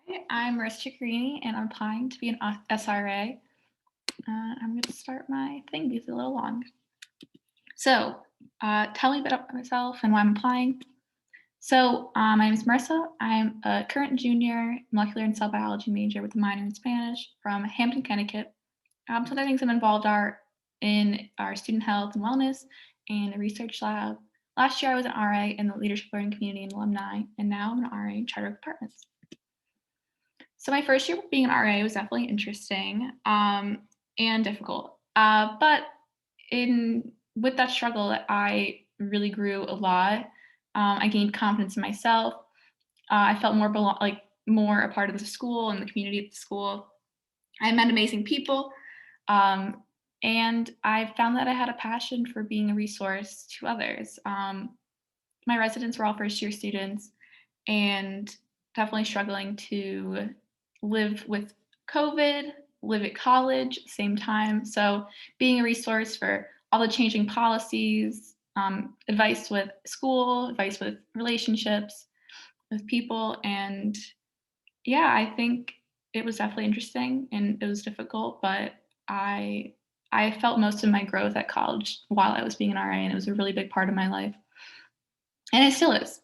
Hi, I'm Marissa Ciccarini, and I'm applying to be an SRA. I'm going to start my thing because it's a little long. So, tell me a bit about myself and why I'm applying. My name is Marissa. I'm a current junior molecular and cell biology major with a minor in Spanish from Hampton, Connecticut. Some of the things I'm involved are in our student health and wellness and a research lab. Last year, I was an RA in the leadership learning community and alumni, and now I'm an RA in charter departments. So my first year being an RA was definitely interesting, and difficult. But in with that struggle, I really grew a lot. I gained confidence in myself. I felt more a part of the school and the community at the school. I met amazing people, um, and I found that I had a passion for being a resource to others. My residents were all first year students, and definitely struggling to live with COVID, live at college, same time. So being a resource for all the changing policies, advice with school, advice with relationships, with people. And yeah, I think it was definitely interesting and it was difficult, but I I felt most of my growth at college while I was being an RA, and it was a really big part of my life. And it still is.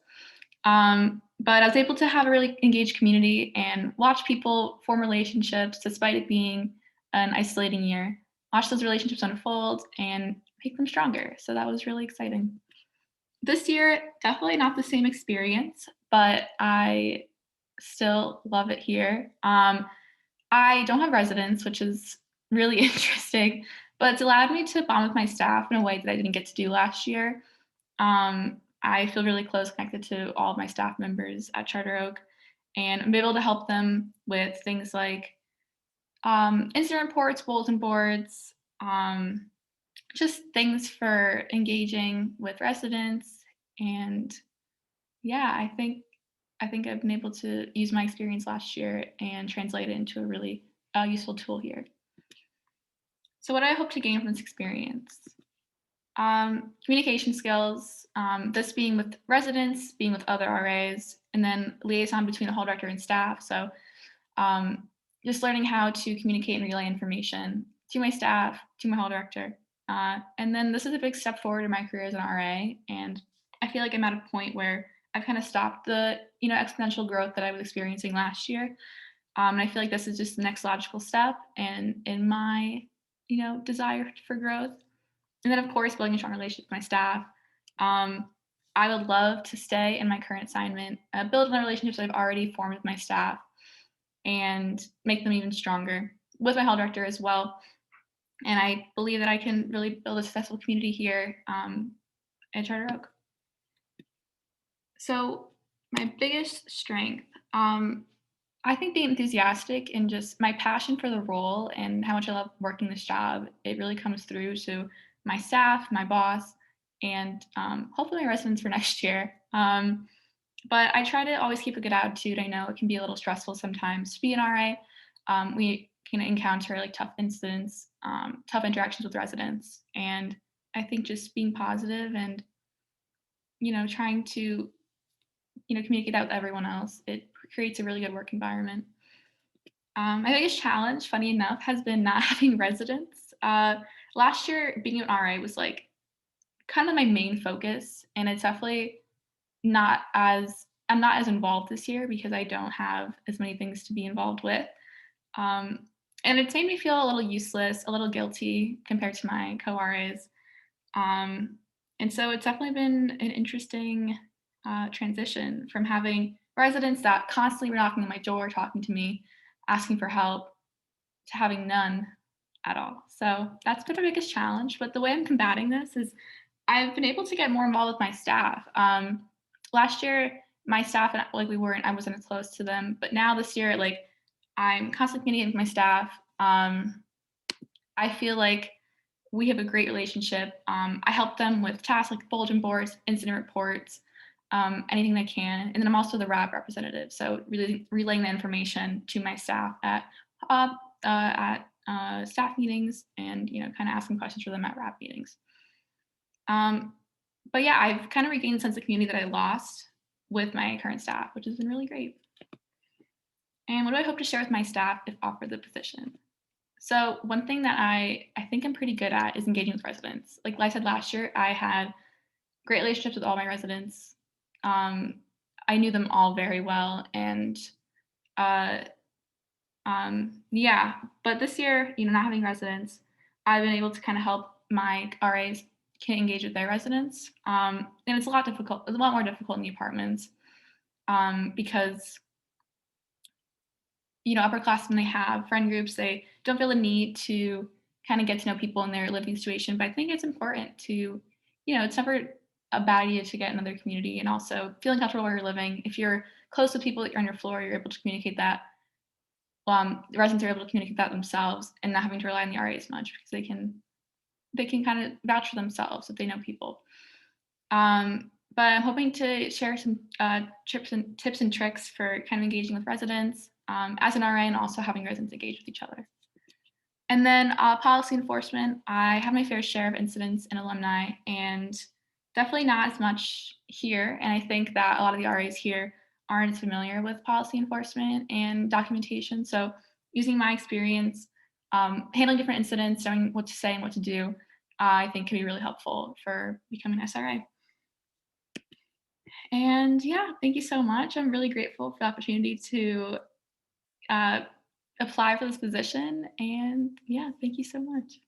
But I was able to have a really engaged community and watch people form relationships despite it being an isolating year. Watch those relationships unfold and make them stronger. So that was really exciting. This year, definitely not the same experience, but I still love it here. I don't have residence, which is really interesting, but it's allowed me to bond with my staff in a way that I didn't get to do last year. I feel really close connected to all of my staff members at Charter Oak, and I'm able to help them with things like incident reports, bulletin boards, just things for engaging with residents. And yeah, I think I've been able to use my experience last year and translate it into a really useful tool here. So, what do I hope to gain from this experience? Communication skills, this being with residents, being with other RAs, and then liaison between the hall director and staff. So um, just learning how to communicate and relay information to my staff, to my hall director. And then this is a big step forward in my career as an RA. And I feel like I'm at a point where I've kind of stopped the exponential growth that I was experiencing last year. And I feel like this is just the next logical step and in my desire for growth. And then, of course, building a strong relationship with my staff. Um, I would love to stay in my current assignment, build on the relationships I've already formed with my staff, and make them even stronger with my hall director as well. And I believe that I can really build a successful community here at Charter Oak. So, my biggest strength, I think being enthusiastic and just my passion for the role and how much I love working this job, it really comes through to my staff, my boss, and hopefully my residents for next year. But I try to always keep a good attitude. I know it can be a little stressful sometimes to be an RA. We can encounter like tough incidents, tough interactions with residents, and I think just being positive and trying to communicate that with everyone else, it creates a really good work environment. My biggest challenge, funny enough, has been not having residents. Last year, being an RA was like kind of my main focus, and it's definitely not as I'm not as involved this year because I don't have as many things to be involved with. Um, and it's made me feel a little useless, a little guilty compared to my co-RAs. And so it's definitely been an interesting transition from having residents that constantly were knocking on my door, talking to me, asking for help, to having none at all. So that's been the biggest challenge. But the way I'm combating this is I've been able to get more involved with my staff. Last year, my staff and I wasn't as close to them, but now this year, like I'm constantly communicating with my staff. I feel like we have a great relationship. I help them with tasks like bulletin boards, incident reports, anything they can. And then I'm also the RAB representative, so really relaying the information to my staff uh, at staff meetings, and kind of asking questions for them at RAB meetings. Um, but yeah, I've kind of regained a sense of community that I lost with my current staff, which has been really great. And what do I hope to share with my staff if offered the position? So one thing that I think I'm pretty good at is engaging with residents. Like I said last year, I had great relationships with all my residents. Um, I knew them all very well, and uh, yeah. But this year, not having residents, I've been able to kind of help my RAs can engage with their residents, and it's a lot difficult. It's a lot more difficult in the apartments because upperclassmen, they have friend groups. They don't feel the need to kind of get to know people in their living situation. But I think it's important to, it's never a bad idea to get in another community and also feeling comfortable where you're living. If you're close to people that are on your floor, you're able to communicate that. The residents are able to communicate that themselves and not having to rely on the RA as much because they can kind of vouch for themselves if they know people. But I'm hoping to share some tips and tricks for kind of engaging with residents as an RA and also having residents engage with each other. And then policy enforcement, I have my fair share of incidents and alumni, and definitely not as much here. And I think that a lot of the RAs here aren't as familiar with policy enforcement and documentation. So using my experience, handling different incidents, knowing what to say and what to do, I think can be really helpful for becoming an SRA. And yeah, thank you so much. I'm really grateful for the opportunity to uh, apply for this position. And yeah, thank you so much.